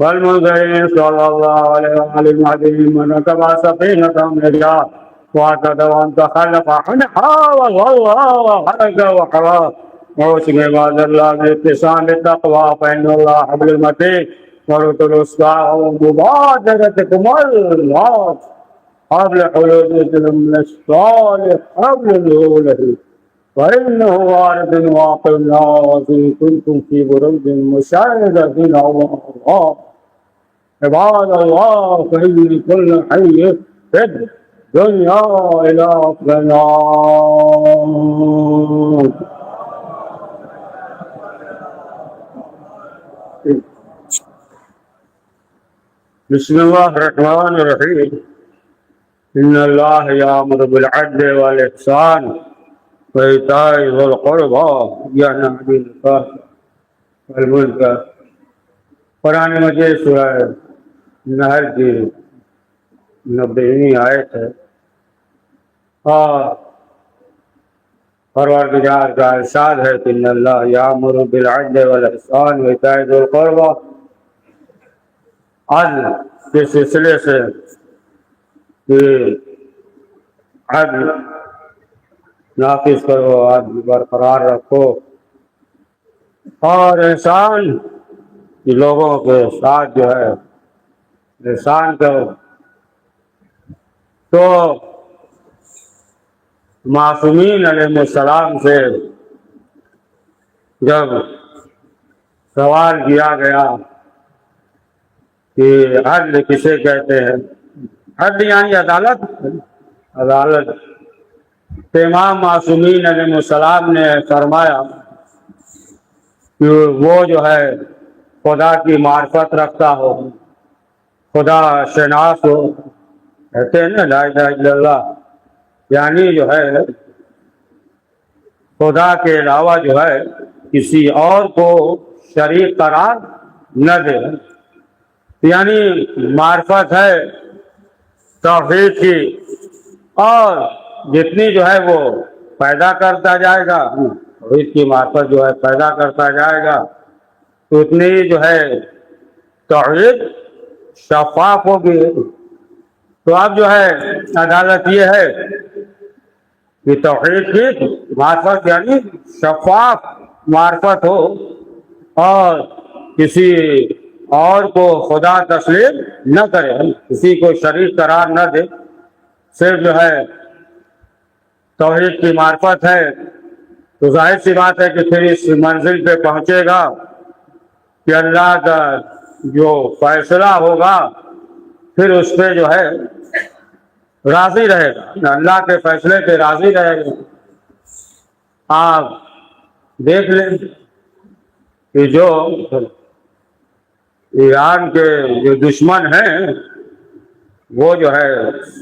والمنذرين صلى الله عليه وآله من ركب سفينة النجاة واعتدى وانتخلف عنها والله حرك وحرا موسم عباد الله باتصال التقوى فإن الله حبل المتين ورسل الصاع مبادرتكم الله قبل حدوث من الصالح قبل ظهوره فإنه وارد واقع الناس إن كنتم في بروج مشاهدة الله عباد الله فإن كل حي في الدنيا إلى أفغانات. بسم الله الرحمن الرحيم. إن الله يأمر بالعدل والإحسان وإيتاء ذي القربى وينهى عن الفحشاء والمنکر. قرآن مجید سورہ نحل کی 90ویں آیت ہے اور پروردگار کا ارشاد ہے کہ ان اللہ یامر بالعدل والاحسان وایتاء ذی القربى. عدل کے سلسلے سے کہ عدل نافذ کرو، عدل برقرار رکھو، اور احسان لوگوں کے ساتھ جو ہے احسان کرو. تو معصومین علیہ السلام سے جب سوال کیا گیا کہ عدل کسے کہتے ہیں، عدل یعنی عدالت، عدالت. تو امام معصومین علیہ السلام نے فرمایا کہ وہ جو ہے خدا کی معرفت رکھتا ہو، خدا شناس ہو. کہتے ہیں نا لا الہ الا اللہ، یعنی جو ہے خدا کے علاوہ جو ہے کسی اور کو شریک قرار نہ دے. یعنی معرفت ہے توحید کی، اور جتنی جو ہے وہ پیدا کرتا جائے گا، توحید کی معرفت جو ہے پیدا کرتا جائے گا تو اتنی ہی جو ہے توحید شفاف ہوگی. تو اب جو ہے عدالت یہ ہے کہ توحید کی معرفت یعنی شفاف معرفت ہو اور کسی اور کو خدا تسلیم نہ کرے، کسی کو شریک قرار نہ دے. صرف جو ہے توحید کی معرفت ہے تو ظاہر سی بات ہے کہ پھر اس منزل پہ پہنچے گا کہ اللہ کا جو فیصلہ ہوگا پھر اس پہ جو ہے راضی رہے گا، اللہ کے فیصلے پہ راضی رہے گا. آپ دیکھ لیں کہ جو ایران کے جو دشمن ہیں وہ جو ہے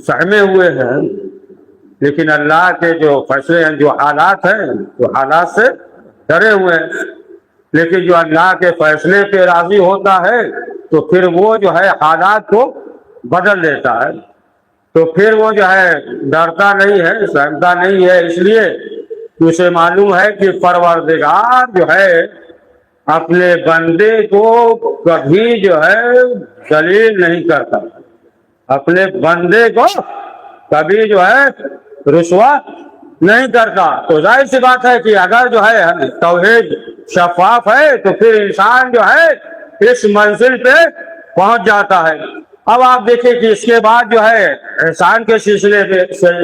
سہمے ہوئے ہیں، لیکن اللہ کے جو فیصلے ہیں، جو حالات ہیں، جو حالات سے ڈرے ہوئے ہیں. لیکن جو اللہ کے فیصلے پہ راضی ہوتا ہے تو پھر وہ جو ہے حالات کو بدل دیتا ہے. تو پھر وہ جو ہے ڈرتا نہیں ہے، سہمتا نہیں ہے، اس لیے اسے معلوم ہے کہ پروردگار جو ہے اپنے بندے کو کبھی جو ہے ذلیل نہیں کرتا، اپنے بندے کو کبھی جو ہے رسوا نہیں کرتا. تو ظاہر سی بات ہے کہ اگر جو ہے توحید شفاف ہے تو پھر انسان جو ہے اس منزل پہ پہنچ جاتا ہے. اب آپ دیکھیں کہ اس کے بعد جو ہے احسان کے سلسلے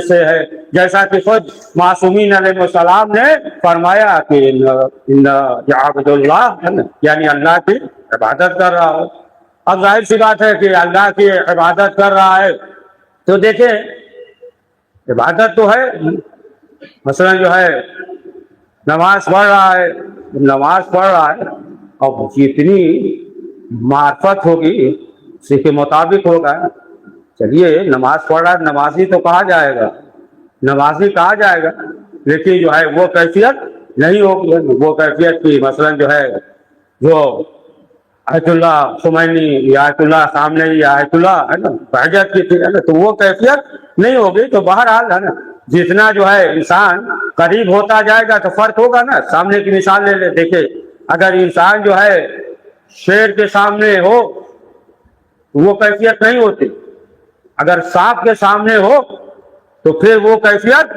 سے ہے، جیسا کہ خود معصومین علیہ السلام نے فرمایا کہ عبد اللہ یعنی اللہ کی عبادت کر رہا ہو. اب ظاہر سی بات ہے کہ اللہ کی عبادت کر رہا ہے تو دیکھیں عبادت تو ہے، مثلا جو ہے نماز پڑھ رہا ہے، نماز پڑھ رہا ہے، اب جتنی معرفت ہوگی اسی کے مطابق ہوگا. چلیے نماز پڑھ رہا ہے، نمازی تو کہا جائے گا، نمازی کہا جائے گا، لیکن جو ہے وہ کیفیت نہیں ہوگی. وہ کیفیت کی مثلا جو ہے جو آیت اللہ خمینی یا آیت اللہ خامنئی یا آیت اللہ ہے نا بہجت کی تھی ہے نا، تو وہ کیفیت نہیں ہوگی. تو بہرحال ہے نا جتنا جو ہے انسان قریب ہوتا جائے گا تو فرق ہوگا نا. سامنے کی مثال لے لے، دیکھیں اگر انسان جو ہے شیر کے سامنے ہو وہ کیفیت نہیں ہوتی. اگر سانپ کے سامنے ہو تو پھر وہ کیفیت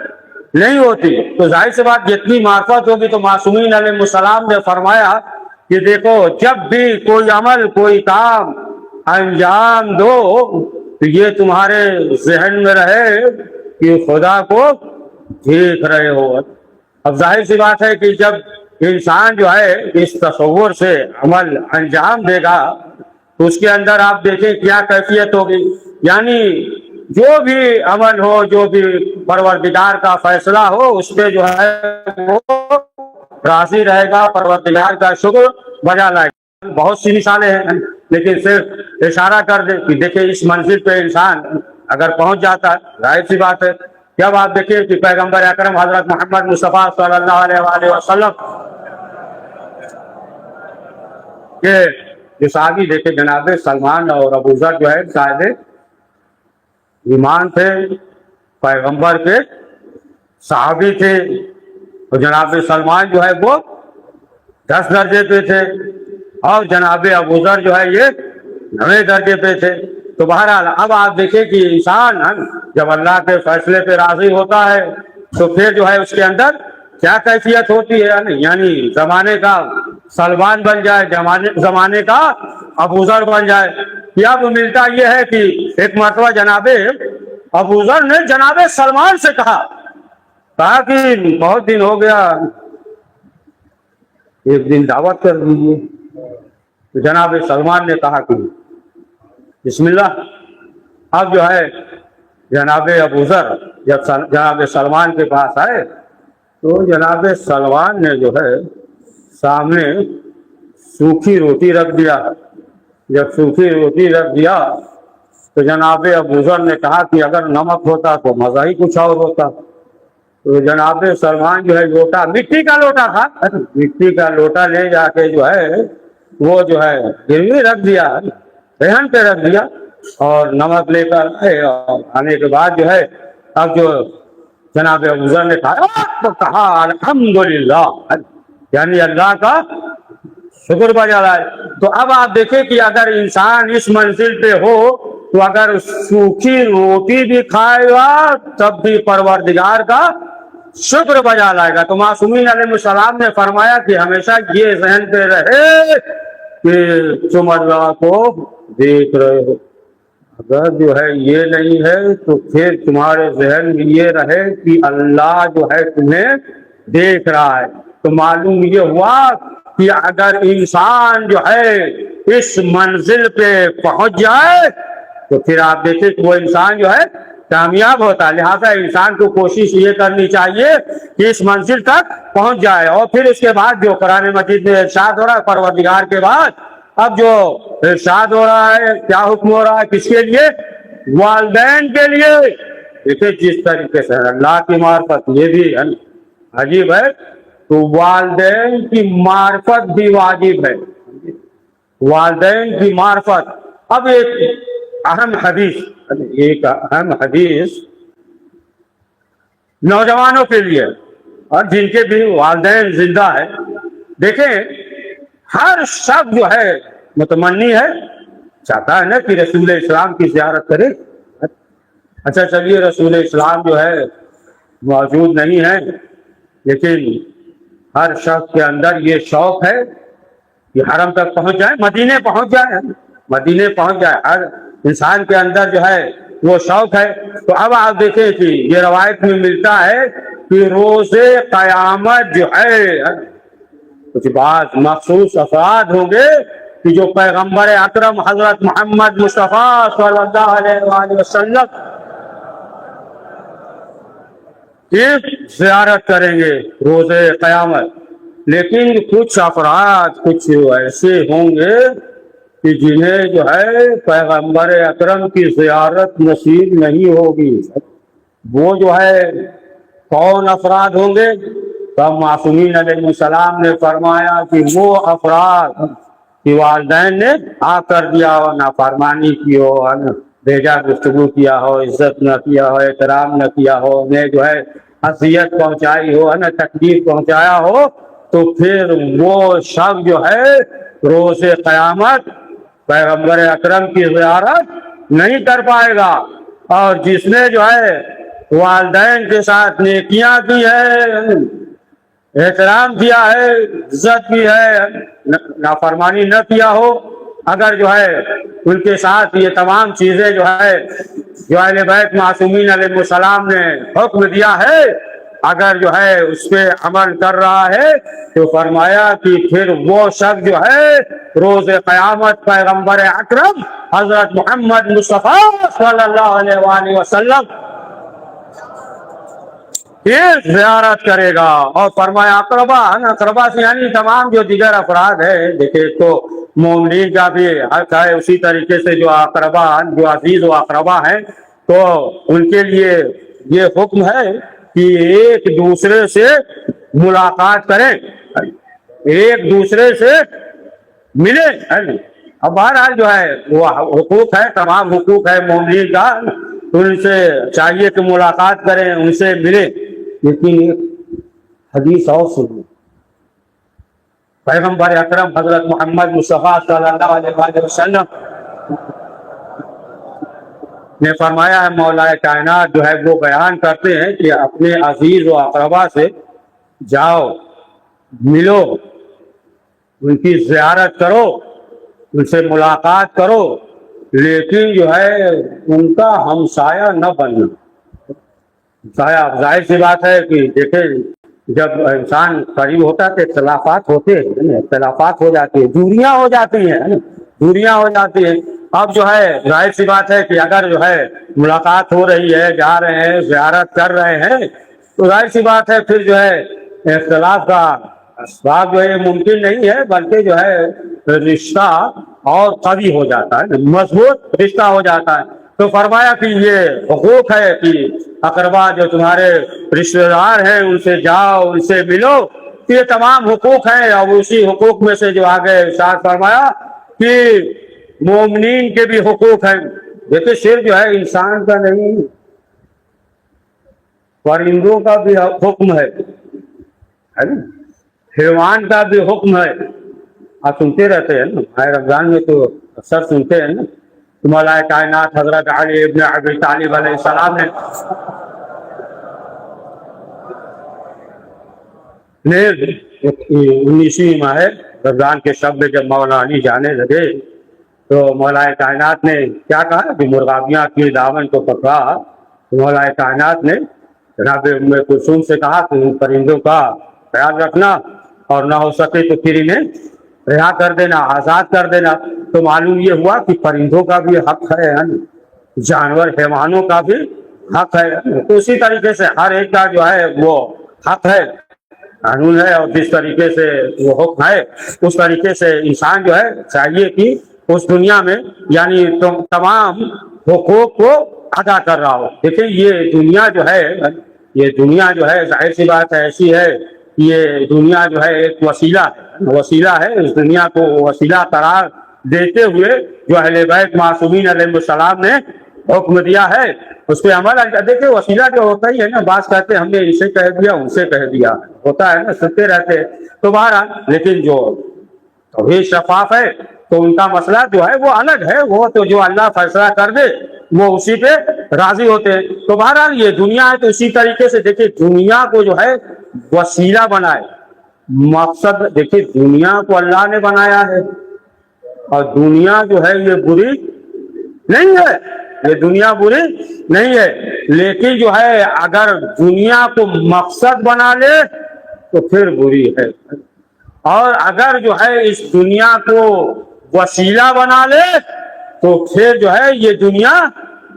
نہیں ہوتی. تو ظاہر سی بات جتنی معرفت ہوگی. تو معصومین علیہ السلام نے فرمایا کہ دیکھو جب بھی کوئی عمل کوئی کام انجام دو تو یہ تمہارے ذہن میں رہے کہ خدا کو دیکھ رہے ہو. اب ظاہر سی بات ہے کہ جب انسان جو ہے اس تصور سے عمل انجام دے گا تو اس کے اندر آپ دیکھیں کیا کیفیت ہوگی. یعنی جو بھی عمل ہو جو بھی پروردگار کا فیصلہ ہو اس پہ جو ہے وہ راضی رہے گا, پروردگار کا شکر بجا لائے گا. بہت سی مثالیں ہیں لیکن صرف اشارہ کر دیں کہ دیکھیں اس منزل پہ انسان اگر پہنچ جاتا ہے ظاہر سی بات ہے. جب آپ دیکھیں کہ پیغمبر اکرم حضرت محمد مصطفیٰ صلی اللہ علیہ وآلہ وسلم کے جو صحابی دیکھے جناب سلمان اور ابو ذر جو ہے صاحب ایمان تھے, پیغمبر کے صحابی تھے. اور جناب سلمان جو ہے وہ 10 درجے پہ تھے اور جناب ابو ذر جو ہے یہ 9 درجے پہ تھے. تو بہرحال اب آپ دیکھیں کہ انسان جب اللہ کے فیصلے پہ راضی ہوتا ہے تو پھر جو ہے اس کے اندر کیا کیفیت ہوتی ہے. یعنی زمانے کا سلمان بن جائے, زمانے کا ابو ذر بن جائے. یا وہ ملتا یہ ہے کہ ایک مرتبہ جناب ابو ذر نے جناب سلمان سے کہا کہ بہت دن ہو گیا, ایک دن دعوت کر دیجیے. تو جناب سلمان نے کہا کہ بسم اللہ. اب جو ہے جناب ابو ذر جب جناب سلمان کے پاس آئے تو جناب سلمان نے جو ہے سامنے سوکھی روٹی رکھ دیا. جب سوکھی روٹی رکھ دیا تو جناب ابو ذر نے کہا کہ اگر نمک ہوتا تو مزہ ہی کچھ اور ہوتا. تو جناب سلمان جو ہے لوٹا, مٹی کا لوٹا تھا, مٹی کا لوٹا لے جا کے جو ہے وہ جو ہے گروی رکھ دیا, رہن پہ رکھ دیا اور نمک لے کر آئے. اور آنے کے بعد جو ہے اب جو جناب ابو ذر نے کہا الحمدللہ, یعنی اللہ کا شکر بجا لائے. تو اب آپ دیکھیں کہ اگر انسان اس منزل پہ ہو تو اگر سوکھی روٹی بھی کھائے گا تب بھی پروردگار کا شکر بجا لائے گا. تو معصومین علیہ السلام نے فرمایا کہ ہمیشہ یہ ذہن پہ رہے کہ تم اللہ کو دیکھ رہے ہو. اگر جو ہے یہ نہیں ہے تو پھر تمہارے ذہن میں یہ رہے کہ اللہ جو ہے تمہیں دیکھ رہا ہے. تو معلوم یہ ہوا کہ اگر انسان جو ہے اس منزل پہ پہنچ جائے تو پھر آپ دیکھیں کہ وہ انسان جو ہے کامیاب ہوتا ہے. لہٰذا انسان کو کوشش یہ کرنی چاہیے کہ اس منزل تک پہنچ جائے. اور پھر اس کے بعد جو قرآن مجید میں ارشاد ہو رہا ہے پروردگار کے بعد اب جو ارشاد ہو رہا ہے کیا حکم ہو رہا ہے کس کے لیے؟ والدین کے لیے. دیکھیں جس طریقے سے اللہ کی معرفت یہ بھی عجیب ہے. تو والدین کی معرفت بھی واجب ہے, والدین کی معرفت. اب ایک اہم حدیث نوجوانوں کے لیے اور جن کے بھی والدین زندہ ہے. دیکھیں ہر شخص جو ہے متمنی ہے, چاہتا ہے نا کہ رسول اسلام کی زیارت کرے. اچھا چلیے رسول اسلام جو ہے موجود نہیں ہے لیکن ہر شخص کے اندر یہ شوق ہے کہ حرم تک پہنچ جائے, مدینے پہنچ جائے, مدینے پہنچ جائے. ہر انسان کے اندر جو ہے وہ شوق ہے. تو اب آپ دیکھیں کہ یہ روایت میں ملتا ہے کہ روز قیامت جو ہے کچھ بعض مخصوص افراد ہوں گے کہ جو پیغمبر اکرم حضرت محمد مصطفیٰ صلی اللہ علیہ وآلہ وسلم کی زیارت کریں گے روز قیامت. لیکن کچھ افراد کچھ ایسے ہوں گے کہ جنہیں جو ہے پیغمبر اکرم کی زیارت نصیب نہیں ہوگی. وہ جو ہے کون افراد ہوں گے؟ تو معصومین علیہ السلام نے فرمایا کہ وہ افراد کہ والدین نے آ کر دیا ہو, نافرمانی کی ہو, بھیجا گفتگو کیا ہو, عزت نہ کیا ہو, احترام نہ کیا ہو, انہیں جو ہے اذیت پہنچائی ہو, تکلیف پہنچایا ہو, تو پھر وہ شخص جو ہے روز قیامت پیغمبر اکرم کی زیارت نہیں کر پائے گا۔ اور جس نے جو ہے والدین کے ساتھ نیکیاں کی ہے، احترام کیا ہے، عزت کی ہے، نافرمانی نہ کیا ہو، اگر جو ہے ان کے ساتھ یہ تمام چیزیں جو ہے جو اہل بیت معصومین علیہ السلام نے حکم دیا ہے، اگر جو ہے اس پہ عمل کر رہا ہے تو فرمایا کہ پھر وہ شخص جو ہے روز قیامت پیغمبر اکرم حضرت محمد مصطفیٰ صلی اللہ علیہ وآلہ وسلم یہ زیارت کرے گا۔ اور فرمایا اقربا سے یعنی تمام جو دیگر افراد ہے، دیکھیں تو مومنین کا بھی حق ہے، اسی طریقے سے جو اقربا جو عزیز و اقربا ہیں تو ان کے لیے یہ حکم ہے کہ ایک دوسرے سے ملاقات کریں، ایک دوسرے سے ملیں۔ اب بہرحال جو ہے وہ حقوق ہے، تمام حقوق ہے مومنین کا، ان سے چاہیے کہ ملاقات کریں، ان سے ملیں۔ لیکن ایک حدیث اور سنو، پیغمبر اکرم حضرت محمد مصطفیٰ صلی اللہ علیہ وسلم نے فرمایا ہے، مولا کائنات جو ہے وہ بیان کرتے ہیں کہ اپنے عزیز و اقربا سے جاؤ، ملو، ان کی زیارت کرو، ان سے ملاقات کرو، لیکن جو ہے ان کا ہمسایہ نہ بننا۔ ظاہر سی بات ہے کہ دیکھیں جب انسان قریب ہوتا ہے تو اختلافات ہوتے ہیں، اختلافات ہو جاتی ہیں، دوریاں ہو جاتی ہیں، دوریاں ہو جاتی ہیں۔ اب جو ہے ظاہر سی بات ہے کہ اگر جو ہے ملاقات ہو رہی ہے، جا رہے ہیں، زیارت کر رہے ہیں، تو ظاہر سی بات ہے پھر جو ہے اختلاف کا اسباب جو ہے ممکن نہیں ہے، بلکہ جو ہے رشتہ اور قوی ہو جاتا ہے، مضبوط رشتہ ہو جاتا ہے۔ تو فرمایا کہ یہ حقوق ہے کہ اقربا جو تمہارے رشتہ دار ہیں ان سے جاؤ، ان سے ملو، یہ تمام حقوق ہیں۔ اور اسی حقوق میں سے جو آگے ارشاد فرمایا کہ مومنین کے بھی حقوق ہیں۔ دیکھیں صرف جو ہے انسان کا نہیں، پرندوں کا بھی حکم ہے، حیوان کا بھی حکم ہے۔ آپ سنتے رہتے ہیں نا، ماہ رمضان میں تو اکثر سنتے ہیں نا، مولا کائنات حضرت علی ابن ابی طالب علیہ السلام نے 19ویں ماہ رمضان کے شب میں جب مولا علی جانے لگے تو مولا کائنات نے کیا کہا کہ مرغابیاں کی دامن کو پکڑا۔ مولا کائنات نے جناب ام کلثوم سے کہا کہ ان پرندوں کا خیال رکھنا اور نہ ہو سکے تو پھر انہیں رہا کر دینا، آزاد کر دینا۔ تو معلوم یہ ہوا کہ پرندوں کا بھی حق ہے، جانور حیوانوں کا بھی حق ہے۔ تو اسی طریقے سے ہر ایک کا جو ہے وہ حق ہے، قانون ہے، اور جس طریقے سے وہ حکم ہے اس طریقے سے انسان جو ہے چاہیے کہ اس دنیا میں یعنی تمام حقوق کو ادا کر رہا ہو۔ دیکھیں یہ دنیا جو ہے، یہ دنیا جو ہے ظاہر سی بات ایسی ہے، یہ دنیا جو ہے ایک وسیلہ ہے۔ اس دنیا کو وسیلہ قرار دیتے ہوئے جو اہل بیت معصومین علیہ السلام نے حکم دیا ہے اس پہ عمل۔ دیکھیں وسیلہ جو ہوتا ہی ہے نا، بعض کہتے ہیں ہم نے اسے کہہ دیا، ان سے کہہ دیا، ہوتا ہے نا، سنتے رہتے ہیں۔ تو بہرحال لیکن جو توحید شفاف ہے تو ان کا مسئلہ جو ہے وہ الگ ہے، وہ تو جو اللہ فیصلہ کر دے وہ اسی پہ راضی ہوتے ہیں۔ تو بہرحال یہ دنیا ہے، تو اسی طریقے سے دیکھیں دنیا کو جو ہے وسیلہ بنائے، مقصد دیکھیں دنیا کو اللہ نے بنایا ہے، اور دنیا جو ہے یہ بری نہیں ہے، یہ دنیا بری نہیں ہے، لیکن جو ہے اگر دنیا کو مقصد بنا لے تو پھر بری ہے، اور اگر جو ہے اس دنیا کو وسیلہ بنا لے تو پھر جو ہے یہ دنیا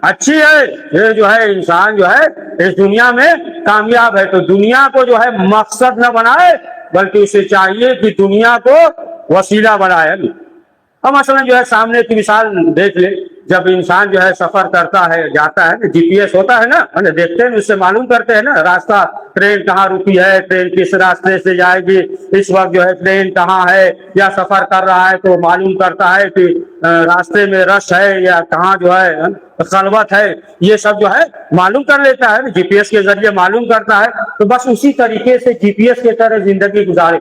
اچھی ہے، یہ جو ہے انسان جو ہے اس دنیا میں کامیاب ہے۔ تو دنیا کو جو ہے مقصد نہ بنائے بلکہ اسے چاہیے کہ دنیا کو وسیلہ بنائے۔ اور مثلا جو ہے سامنے کی مثال دیکھ لیں، جب انسان جو ہے سفر کرتا ہے، جاتا ہے، جی پی ایس ہوتا ہے نا، دیکھتے ہیں اس سے معلوم کرتے ہیں نا راستہ، ٹرین کہاں رکی ہے، ٹرین کس راستے سے جائے گی، اس وقت جو ہے ٹرین کہاں ہے، یا سفر کر رہا ہے تو معلوم کرتا ہے کہ راستے میں رش ہے یا کہاں جو ہے خلوت ہے، یہ سب جو ہے معلوم کر لیتا ہے، جی پی ایس کے ذریعے معلوم کرتا ہے۔ تو بس اسی طریقے سے جی پی ایس کی طرح زندگی گزارے،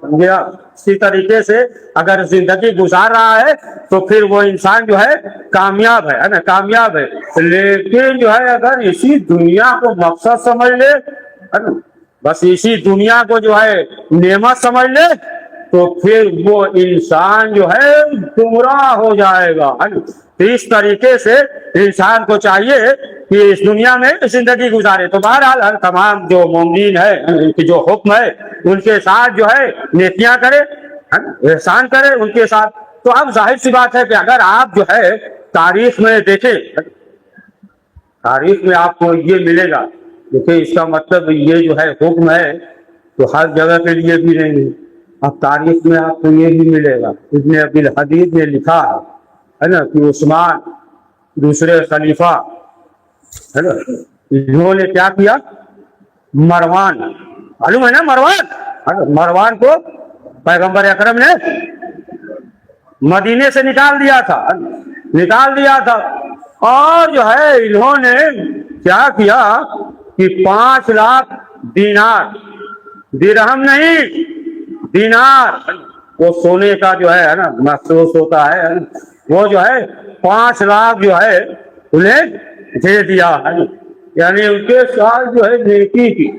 سمجھے آپ؟ اسی طریقے سے اگر زندگی گزار رہا ہے تو پھر وہ انسان جو ہے کامیاب ہے نا، کامیاب ہے۔ لیکن جو ہے اگر اسی دنیا کو مقصد سمجھ لے ہے نا، بس اسی دنیا کو جو ہے نعمت سمجھ لے تو پھر وہ انسان جو ہے گمراہ ہو جائے گا۔ تو اس طریقے سے انسان کو چاہیے کہ اس دنیا میں زندگی گزارے۔ تو بہرحال تمام جو مومنین ہے ان کی جو حکم ہے ان کے ساتھ جو ہے نیکیاں کرے، احسان کرے ان کے ساتھ۔ تو اب ظاہر سی بات ہے کہ اگر آپ جو ہے تاریخ میں دیکھیں، تاریخ میں آپ کو یہ ملے گا، دیکھیں اس کا مطلب یہ جو ہے حکم ہے تو ہر جگہ کے لیے بھی نہیں ہے۔ اب تاریخ میں آپ کو یہ بھی ملے گا، ابن ابی الحدیث نے لکھا ہے نا کہ عثمان دوسرے خلیفہ ہے نا، انہوں نے کیا کیا، مروان، معلوم ہے نا مروان کو پیغمبر اکرم نے مدینے سے نکال دیا تھا، اور جو ہے انہوں نے کیا کیا کہ 5 لاکھ دینار، درہم نہیں دینار، وہ سونے کا جو ہے نا محسوس ہوتا ہے، وہ جو ہے 5 لاکھ جو ہے انہیں دے دیا ہے، یعنی ان کے ساتھ جو ہے نیکی کی۔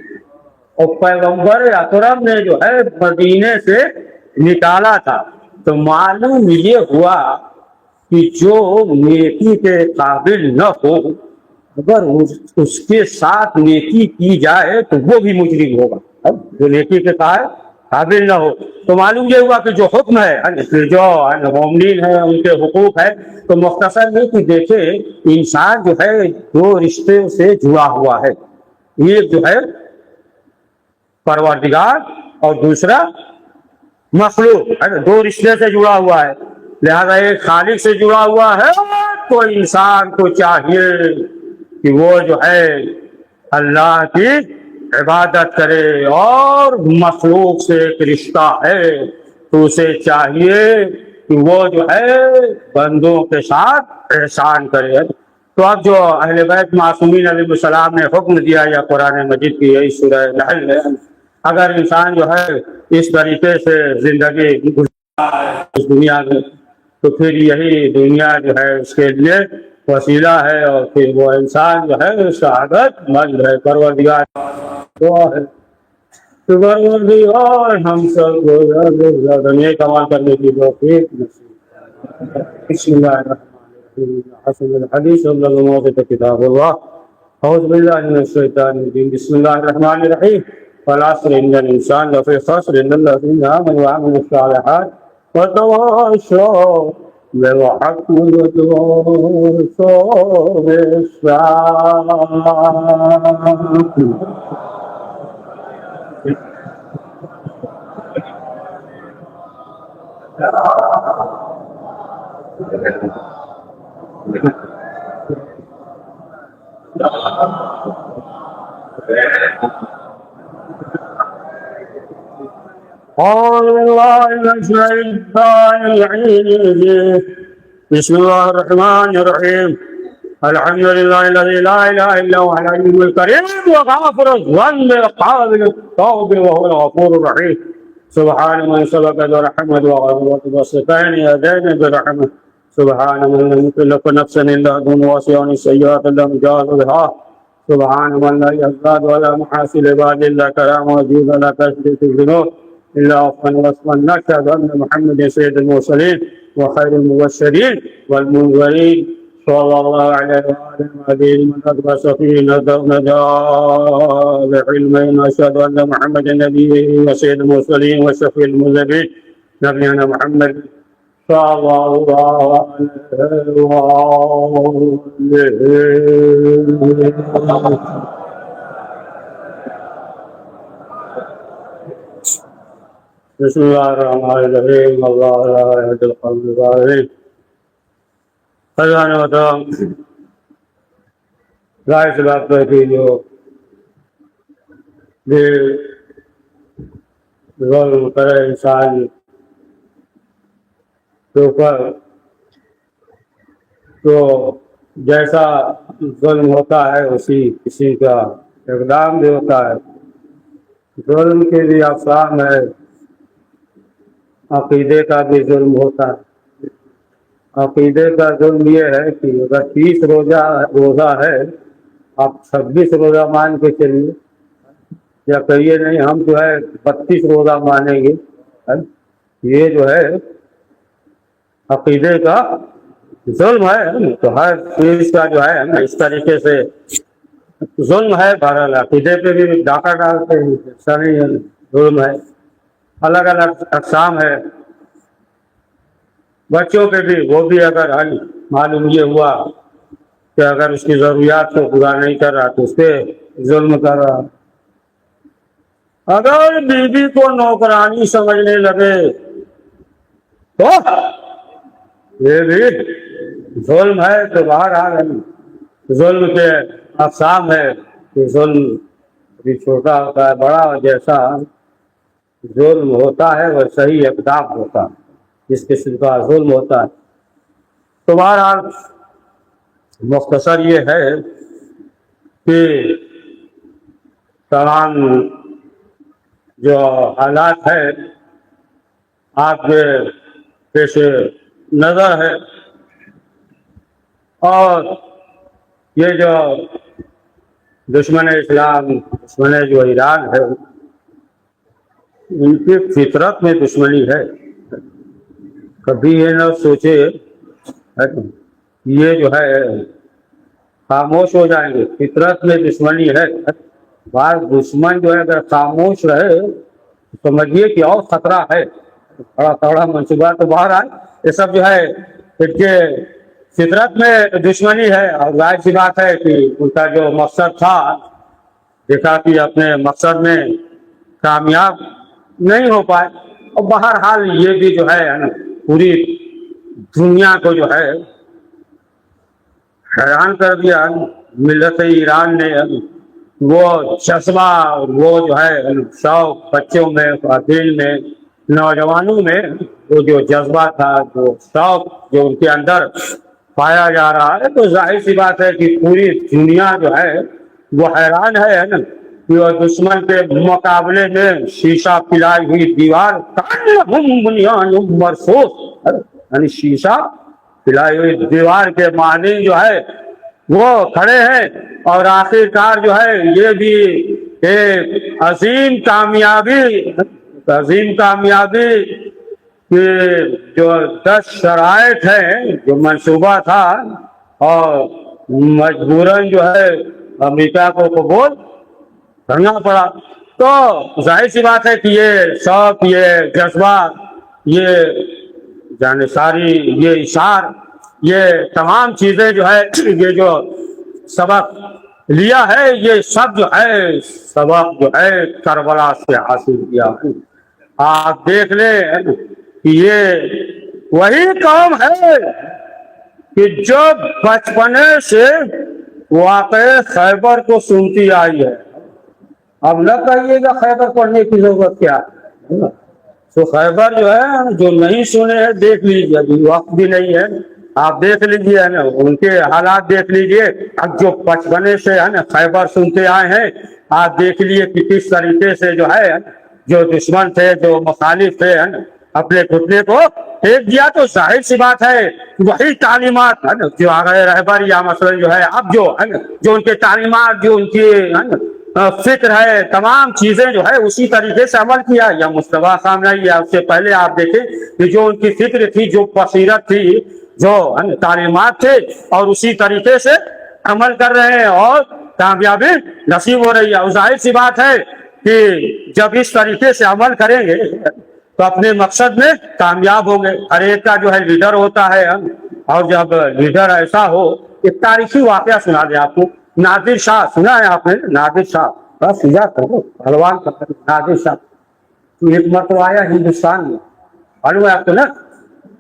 اور پیغمبر اکرم نے جو ہے مدینے سے نکالا تھا، تو معلوم یہ ہوا کہ جو نیکی کے قابل نہ ہو اگر اس کے ساتھ نیکی کی جائے تو وہ بھی مجرم ہوگا، جو نیکی کے قابل نہ ہو۔ تو معلوم یہ ہوا کہ جو حکم ہے، جو مومنین ہیں ان کے حقوق ہے، تو مختصر میں کہ دیکھیں انسان جو ہے دو رشتے سے جڑا ہوا ہے، ایک جو ہے پروردگار اور دوسرا مخلوق ہے، دو رشتے سے جڑا ہوا ہے، لہذا ایک خالق سے جڑا ہوا ہے تو انسان کو چاہیے کہ وہ جو ہے اللہ کی عبادت کرے، اور مخلوق سے ایک رشتہ ہے تو اسے چاہیے کہ وہ جو ہے بندوں کے ساتھ احسان کرے۔ تو اب جو اہل بیت معصومین علیہ السلام نے حکم دیا یا قرآن مجید کی یہی سورہ نحل ہے، اگر انسان جو ہے اس طریقے سے زندگی گزارتا ہے اس دنیا میں تو پھر یہی دنیا جو ہے اس کے لیے وسیلہ ہے، اور پھر وہ انسان جو ہے سعادت مند ہے۔ پروردگار دعا ہے کہ پروردگار ہم سب کو زیادہ نیک عمل کرنے کی توفیق نصیب۔ بسم اللہ الرحمن الرحیم، حسن الحدیث اللہ کتاب اللہ، اعوذ باللہ من الشیطان الرجیم، بسم اللہ الرحمن الرحیم، والعصر ان الانسان لفی خسر الا الذین آمنوا وعملوا الصالحات وتواصوا بالحق وتواصوا بالصبر۔ بسم الله الرحمن الرحيم، الحمد لله الذي لا اله الا هو الحليم الكريم وغافر الذنب وقابل التوب وهو الغفور الرحيم، سبحان من سبقت ورحمت وغفرت وصفين يدين برحمه، سبحان من لم يكلف نفسا الا دون واسع السيئات لم يجاز بها، سبحان من لا يزداد ولا محاسن عباد الا كرام وجود لا تشرك الذنوب الا وفقا وصفا، نشهد ان محمد سيد المرسلين وخير المبشرين والمنذرين، صلى الله عليه وآله من أدرس فيه نجا بعلمين، أشهد أن محمد نبيه وسيد المرسلين وشفيع المذنبين، نبينا محمد صلى الله عليه وآله۔ بسم اللہ الرحمن الرحیم، اللہ لا يهدي القوم الظالمین۔ خزان وطن ظاہر سی بات ہے کہ جو ظلم کرے انسان کے اوپر تو جیسا ظلم ہوتا ہے اسی کسی کا اقدام بھی ہوتا ہے۔ ظلم کے بھی اقسام ہے، عقیدے کا بھی ظلم ہوتا ہے۔ عقیدے کا ظلم یہ ہے کہ اگر 30 روزہ ہے، آپ 26 روزہ مان کے چلیے، یا کہیے نہیں ہم جو ہے 32 روزہ مانیں گے، یہ جو ہے عقیدے کا ظلم ہے۔ تو ہر چیز کا جو ہے اس طریقے سے ظلم ہے۔ بہرحال عقیدے پہ بھی ڈاکہ ڈالتے ہیں، ایسا نہیں ہے، ظلم ہے۔ الگ الگ اقسام ہے۔ بچوں پہ بھی، وہ بھی اگر معلوم یہ ہوا کہ اگر اس کی ضروریات کو پورا نہیں کر رہا تو اس پہ ظلم کر رہا۔ اگر بیوی کو نوکرانی سمجھنے لگے تو یہ بھی ظلم ہے۔ تو بہرحال ظلم کے اقسام ہے کہ ظلم بھی چھوٹا ہوتا ہے، بڑا، جیسا ظلم ہوتا ہے وہ صحیح اقدام ہوتا ہے، جس قسم کا ظلم ہوتا ہے۔ تو بہرحال مختصر یہ ہے کہ تمام جو حالات ہے آپ کے پیش نظر ہے، اور یہ جو دشمن اسلام، دشمن جو ایران ہے، ان کی فطرت میں دشمنی ہے۔ کبھی یہ نہ سوچے یہ جو ہے خاموش ہو جائیں گے، فطرت میں دشمنی ہے۔ بعض دشمن جو ہے اگر خاموش رہے تو سمجھیے کہ اور خطرہ ہے، بڑا تگڑا منصوبہ۔ تو بہرحال یہ سب جو ہے ان کے فطرت میں دشمنی ہے، اور ظاہر سی بات ہے کہ ان کا جو مقصد تھا، دیکھا کہ اپنے مقصد میں کامیاب نہیں ہو پائے۔ اور بہرحال یہ بھی جو ہے پوری دنیا کو جو ہے حیران کر دیا۔ ملت ایران نے وہ جذبہ، وہ جو ہے شوق بچوں میں، خواتین میں، نوجوانوں میں، وہ جو جذبہ تھا، جو شوق جو ان کے اندر پایا جا رہا ہے، تو ظاہر سی بات ہے کہ پوری دنیا جو ہے وہ حیران ہے کہ وہ دشمن کے مقابلے میں شیشہ پلائی ہوئی دیوار، بنیان مرصوص، یعنی شیشہ پلائی ہوئی دیوار کے معنی جو ہے وہ کھڑے ہیں۔ اور آخرکار جو ہے یہ بھی ایک عظیم کامیابی کہ جو 10 شرائط ہیں، جو منصوبہ تھا، اور مجبوراً جو ہے امریکہ کو قبول کرنا پڑا۔ تو ظاہر سی بات ہے کہ یہ شوق، یہ جذبہ، یہ جانساری، یہ اشار، یہ تمام چیزیں جو ہے، یہ جو سبق لیا ہے، یہ سب جو ہے سبق جو ہے کربلا سے حاصل کیا ہے۔ آپ دیکھ لیں کہ یہ وہی قوم ہے کہ جو بچپنے سے واقع خیبر کو سنتی آئی ہے۔ اب نہ کہیے گا خیبر پڑھنے کی ضرورت کیا ہے، تو خیبر جو ہے جو نہیں سنے ہیں دیکھ لیجیے، ابھی وقت بھی نہیں ہے، آپ دیکھ لیجیے نا، ان کے حالات دیکھ لیجیے۔ اب جو بچپنے سے ہے نا خیبر سنتے آئے ہیں، آپ دیکھ لیجیے کہ کس طریقے سے جو ہے جو دشمن تھے، جو مخالف تھے، اپنے گھٹنے کو پھینک دیا۔ تو ظاہر سی بات ہے وہی تعلیمات ہے نا جو آگے رہبر، یا مثلا جو ہے اب جو ہے جو ان کے تعلیمات، جو ان کی فکر ہے، تمام چیزیں جو ہے اسی طریقے سے عمل کیا۔ یا مصطفیٰ سامنے، یا اس سے پہلے آپ دیکھیں کہ جو ان کی فکر تھی، جو بصیرت تھی، جو تعلیمات تھے، اور اسی طریقے سے عمل کر رہے ہیں، اور کامیابی نصیب ہو رہی ہے۔ اور ظاہر سی بات ہے کہ جب اس طریقے سے عمل کریں گے تو اپنے مقصد میں کامیاب ہوں گے۔ ہر ایک کا جو ہے لیڈر ہوتا ہے، اور جب لیڈر ایسا ہو، ایک تاریخی واقعہ سنا دیں آپ کو۔ نادر شاہ سنا ہے آپ نے؟ نادر شاہ بس سجا کرو پہلوان کا نادر شاہ ایک مرتبہ آیا ہندوستان میں، معلوم ہے آپ کو نا،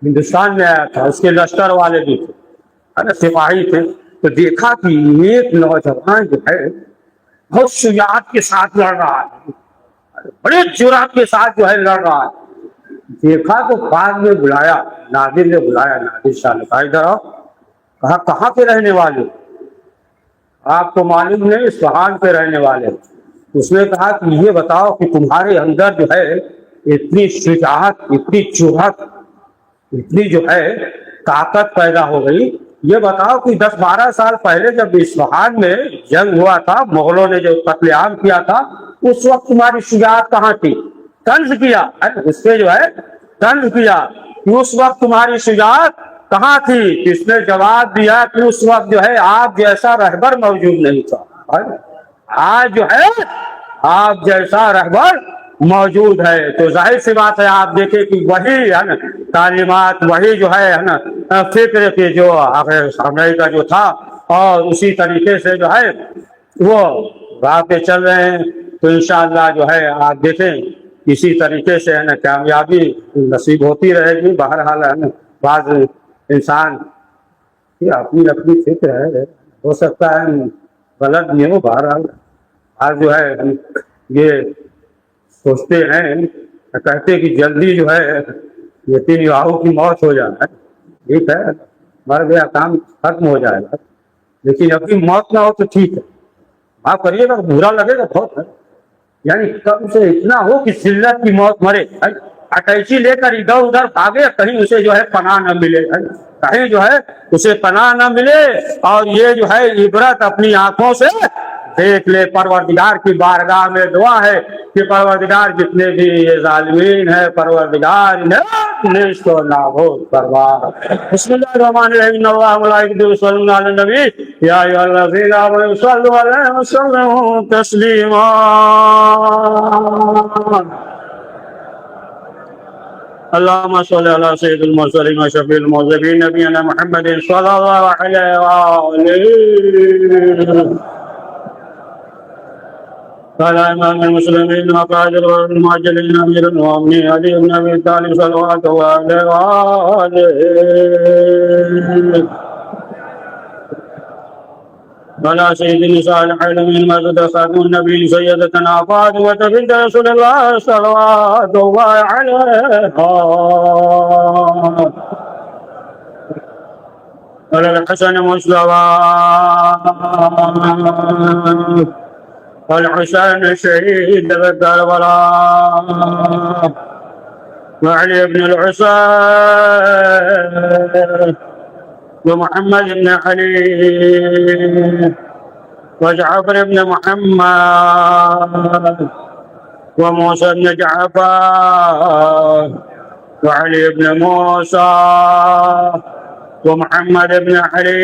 ہندوستان میں آیا تھا، اس کے لشکر والے بھی تھے، سپاہی تھے۔ تو دیکھا کہ ایک نوجوان جو ہے بہت شجاعت کے ساتھ لڑ رہا ہے، بڑے جرأت کے ساتھ جو ہے لڑ رہا ہے۔ دیکھا تو بعد میں بلایا، نادر نے بلایا، نادر شاہ نے کہا ادھر آؤ۔ کہا کہاں کے رہنے والے؟ آپ کو معلوم نہیں، اصفہان کے رہنے والے۔ اس نے کہا کہ یہ بتاؤ کہ تمہارے اندر جو ہے اتنی شجاعت، اتنی جرأت، اتنی جو ہے طاقت پیدا ہو گئی. یہ بتاؤ کہ 10-12 سال پہلے جب اصفہان میں جنگ ہوا تھا، مغلوں نے جو قتل عام کیا تھا، اس وقت تمہاری شجاعت کہاں تھی؟ طنز کیا اس پہ جو ہے، طنز کیا کہ اس وقت تمہاری شجاعت کہاں تھی؟ اس نے جواب دیا کہ اس وقت جو ہے آپ جیسا رہبر موجود نہیں تھا. آج جو ہے آپ جیسا رہبر موجود ہے. تو ظاہر سی بات ہے، آپ دیکھیں کہ وہی ہے نا تعلیمات، وہی جو ہے نا فکر کے جو امریکہ جو تھا، اور اسی طریقے سے جو ہے وہ راہ پہ چل رہے ہیں. تو انشاءاللہ جو ہے آپ دیکھیں اسی طریقے سے ہے نا کامیابی نصیب ہوتی رہے گی. بہرحال ہے نا بعض انسان کی اپنی اپنی فکر ہے، ہو سکتا ہے غلط نہیں ہو. بہرحال آج جو ہے یہ سوچتے ہیں، کہتے کہ جلدی جو ہے یتیم یاہو کی موت ہو جائے. ٹھیک ہے، مر گیا کام ختم ہو جائے گا، لیکن اپنی موت نہ ہو تو ٹھیک ہے. آپ کریے گا برا لگے گا بہت ہے. یعنی کم سے اتنا ہو کہ ذلت کی موت مرے، اٹیچی لے کر ادھر ادھر بھاگے، کہیں اسے جو ہے پناہ نہ ملے، کہیں جو ہے اسے پناہ نہ ملے. اور یہ جو ہے عبرت اپنی آنکھوں سے دیکھ لے. پروردگار کی بارگاہ میں دعا ہے کہ پروردگار جتنے بھی یہ ظالمین ہیں، پروردگار انہیں نیست و نابود فرما. بسم اللہ الرحمن الرحیم. ان اللہ وملائکتہ یصلون علی النبی یا ایھا الذین آمنوا صلوا علیہ وسلموا تسلیما. اللهم صل على سيد المرسلين وشفيع المرسلين نبينا محمد صلى الله عليه وآله قال امام المسلمين وقائد المهاجرين امير المؤمنين علي بن ابي طالب صلوات الله عليه وعلى سيد النساء العالمين مسجد خاتم النبي سيدتنا فاطمة بنت رسول الله صلوات الله عليها وعلى الحسن مصطفى والحسين الشهيد بالكربلاء وعلي بن الحسين ومحمد بن علي وجعفر بن محمد وموسى بن جعفر وعلي بن موسى ومحمد بن علي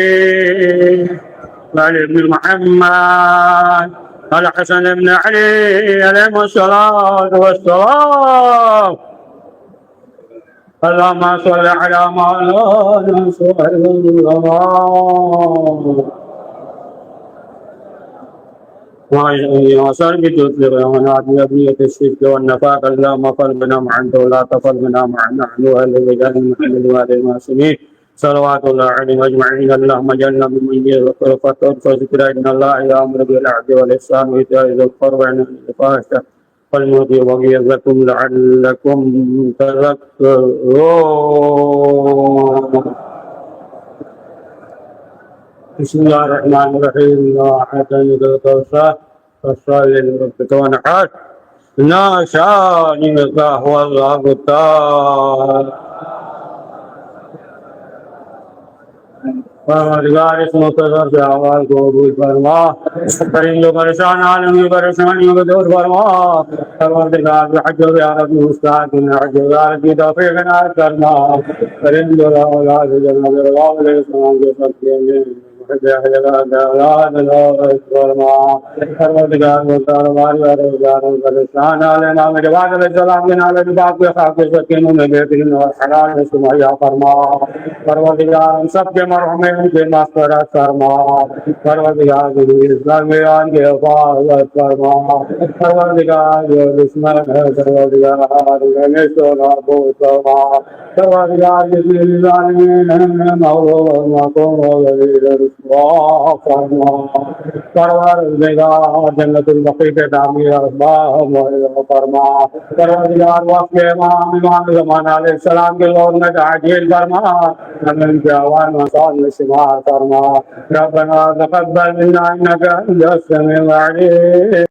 وعلي بن محمد والحسن بن علي عليهم الصلاة والسلام. اللهم صل على مولانا سيدنا وصل بتطلق ونعت بأبنية الشرك والنفاق. اللهم فل بنا مع أنت ولا تفل بنا مع نحن أهل الرجال محمد وآل المعصومين صلوات الله عليهم أجمعين. اللهم اجعلنا ممن يذكر وذكر إن الله يأمر بالعدل والإحسان وإيتاء ذي القربى وينهى عن الفحشاء والمنكر والبغي يعظكم لعلكم تذكرون. بسم الله الرحمن الرحيم. إنا أعطيناك الكوثر فصل لربك وانحر إن شانئك هو الأبتر. پروردگار اس مقتدر سے آواز کو قبول فرما، پرندوں پریشان عالم کی پریشانیوں کو دور فرما. پروردگار بحج و زیارت میں استاد حج و زیارت کی توفیق عنایت کرنا. پرندوں اولاد جناب اللہ علیہ السلام کے سب کے لیے پروردگار پریشان علیہ نام جواد علیہ السلام کے نام باپ کے خاک سکینوں میں بہترین اور حلال میں سمہیا فرما. پروردگار ہم سب کے مرحوم ان کے مغفرت فرما. پروردگار اسلامیان کے حفاظت فرما. پروردگار جو دشمن ہے پروردگار نیست و نابود فرما. پروردگار جتنے ظالمین ہیں مغلوب و ذلیل رسوا فرما. پروردگار جنت البقیع کے تعمیر اسباب فرما. پروردگار وقت امام زمان علیہ السلام کے دور میں تعجیل فرما. ان کے آوان مسان میں شمار فرما. ربنا تقبل منا انك انت السميع العليم.